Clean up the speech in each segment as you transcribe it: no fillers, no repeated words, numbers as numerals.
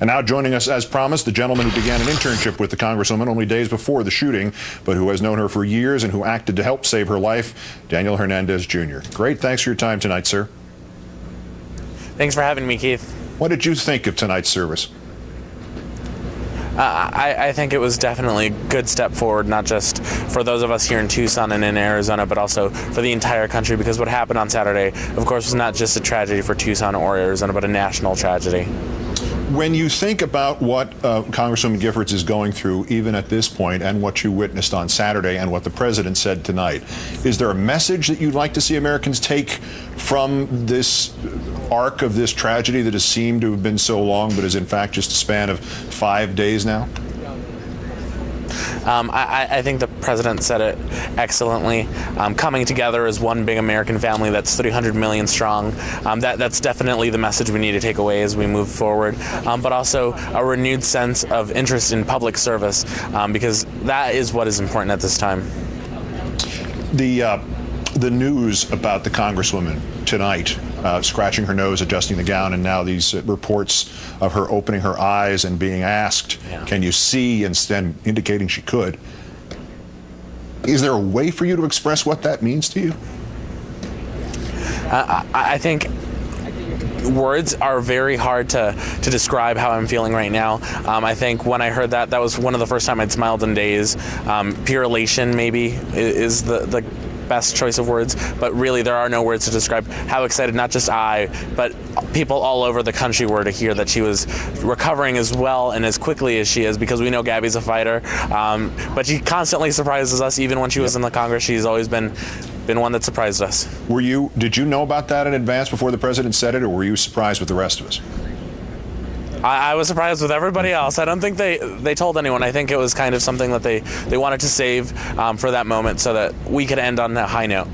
And now joining us as promised, the gentleman who began an internship with the Congresswoman only days before the shooting, but who has known her for years and who acted to help save her life, Daniel Hernandez, Jr. Great, thanks for your time tonight, sir. Thanks for having me, Keith. What did you think of tonight's service? I think it was definitely a good step forward, not just for those of us here in Tucson and in Arizona, but also for the entire country, because what happened on Saturday, of course, was not just a tragedy for Tucson or Arizona, but a national tragedy. When you think about what Congresswoman Giffords is going through, even at this point, and what you witnessed on Saturday and what the president said tonight, is there a message that you'd like to see Americans take from this arc of this tragedy that has seemed to have been so long, but is in fact just a span of 5 days now? I think the president said it excellently. Coming together as one big American family that's 300 million strong, that's definitely the message we need to take away as we move forward, but also a renewed sense of interest in public service, because that is what is important at this time. The news about the Congresswoman tonight, scratching her nose, adjusting the gown, and now these reports of her opening her eyes and being asked, can you see, instead indicating she could. Is there a way for you to express what that means to you? I think words are very hard to describe how I'm feeling right now. I think when I heard that was one of the first time I'd smiled in days. Pure elation maybe is the best choice of words, but really there are no words to describe how excited not just I, but people all over the country were to hear that she was recovering as well and as quickly as she is, because we know Gabby's a fighter, but she constantly surprises us. Even when she was in the Congress, she's always been one that surprised us. Did you know about that in advance before the president said it, or were you surprised with the rest of us? I was surprised with everybody else. I don't think they told anyone. I think it was kind of something that they wanted to save for that moment so that we could end on that high note.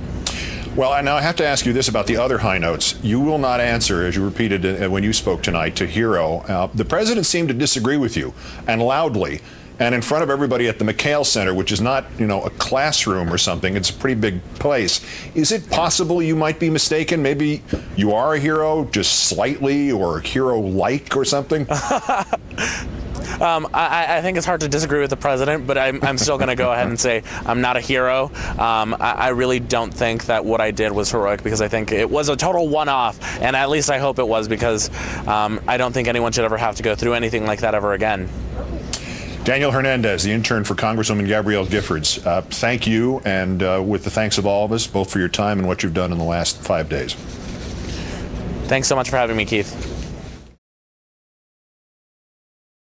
Well, and now I have to ask you this about the other high notes. You will not answer, as you repeated when you spoke tonight, to hero. The president seemed to disagree with you, and loudly, and in front of everybody at the McHale Center, which is not, a classroom or something. It's a pretty big place. Is it possible you might be mistaken? Maybe you are a hero, just slightly, or hero-like or something? I think it's hard to disagree with the president, but I'm still going to go ahead and say I'm not a hero. I really don't think that what I did was heroic, because I think it was a total one-off, and at least I hope it was, because I don't think anyone should ever have to go through anything like that ever again. Daniel Hernandez, the intern for Congresswoman Gabrielle Giffords, thank you, and with the thanks of all of us, both for your time and what you've done in the last 5 days. Thanks so much for having me, Keith.